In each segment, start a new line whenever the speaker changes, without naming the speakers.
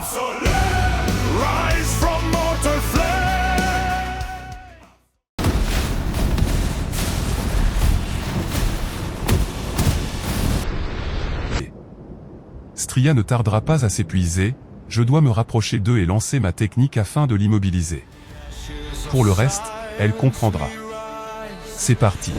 Rise from mortal flame.
Stria ne tardera pas à s'épuiser, je dois me rapprocher d'eux et lancer ma technique afin de l'immobiliser. Pour le reste, elle comprendra. C'est parti.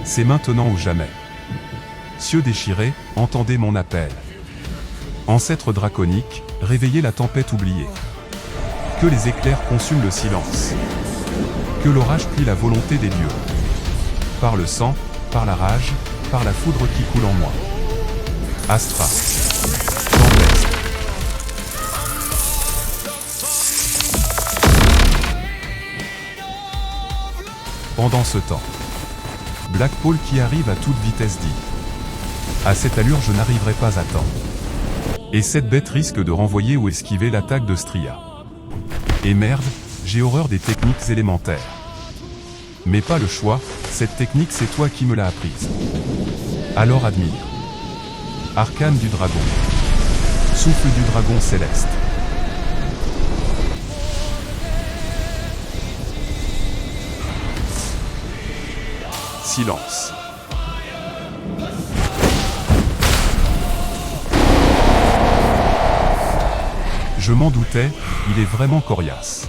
C'est maintenant ou jamais. Cieux déchirés, entendez mon appel. Ancêtres draconiques, réveillez la tempête oubliée. Que les éclairs consument le silence. Que l'orage plie la volonté des dieux. Par le sang, par la rage, par la foudre qui coule en moi. Astra. Tempête. Pendant ce temps, Blackpool qui arrive à toute vitesse dit. À cette allure je n'arriverai pas à temps. Et cette bête risque de renvoyer ou esquiver l'attaque de Stria. Et merde, j'ai horreur des techniques élémentaires. Mais pas le choix, cette technique c'est toi qui me l'as apprise. Alors admire. Arcane du dragon. Souffle du dragon céleste. Silence. Je m'en doutais, il est vraiment coriace.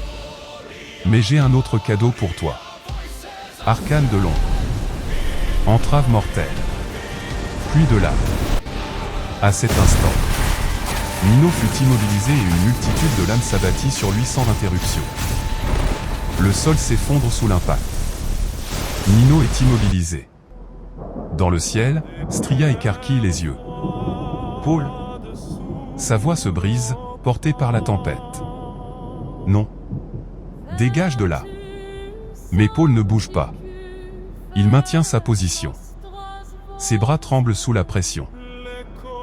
Mais j'ai un autre cadeau pour toi. Arcane de l'ombre. Entrave mortelle. Pluie de lave. À cet instant, Nino fut immobilisé et une multitude de lames s'abattit sur lui sans interruption. Le sol s'effondre sous l'impact. Nino est immobilisé. Dans le ciel, Stria écarquille les yeux. Paul. Sa voix se brise, portée par la tempête. Non. Dégage de là. Mais Paul ne bouge pas. Il maintient sa position. Ses bras tremblent sous la pression.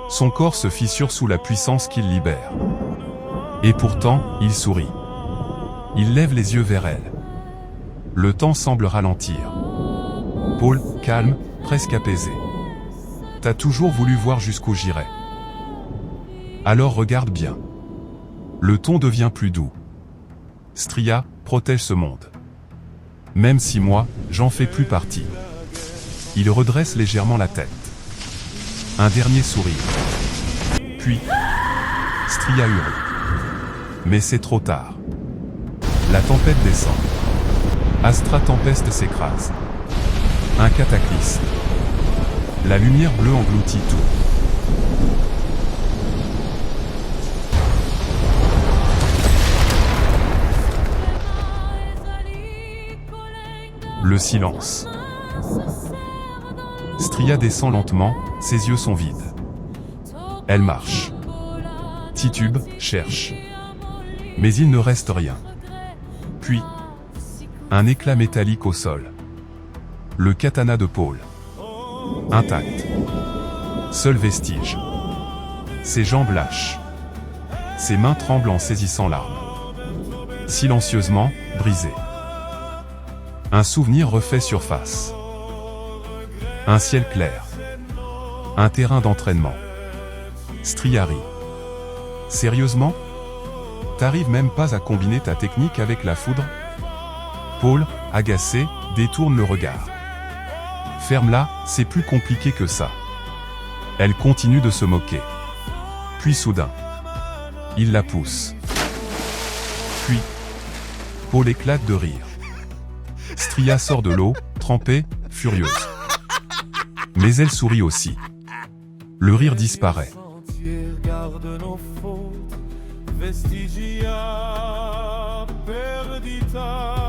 Son corps se fissure sous la puissance qu'il libère. Et pourtant, il sourit. Il lève les yeux vers elle. Le temps semble ralentir. Paul, calme, presque apaisé. T'as toujours voulu voir jusqu'où j'irai. Alors regarde bien. Le ton devient plus doux. Stria, protège ce monde. Même si moi, j'en fais plus partie. Il redresse légèrement la tête. Un dernier sourire. Puis, Stria hurle. Mais c'est trop tard. La tempête descend. Astra Tempeste s'écrase. Un cataclysme. La lumière bleue engloutit tout. Le silence. Stria descend lentement, ses yeux sont vides. Elle marche. Titube, cherche. Mais il ne reste rien. Puis, un éclat métallique au sol. Le katana de Paul. Intact. Seul vestige. Ses jambes lâchent. Ses mains tremblent en saisissant l'arme. Silencieusement, brisée. Un souvenir refait surface. Un ciel clair. Un terrain d'entraînement. Stria rit. Sérieusement? T'arrives même pas à combiner ta technique avec la foudre? Paul, agacé, détourne le regard. Ferme-la, c'est plus compliqué que ça. Elle continue de se moquer. Puis soudain, il la pousse. Puis, Paul éclate de rire. Stria sort de l'eau, trempée, furieuse. Mais elle sourit aussi. Le rire disparaît.
Regarde nos fautes, vestigia perdita.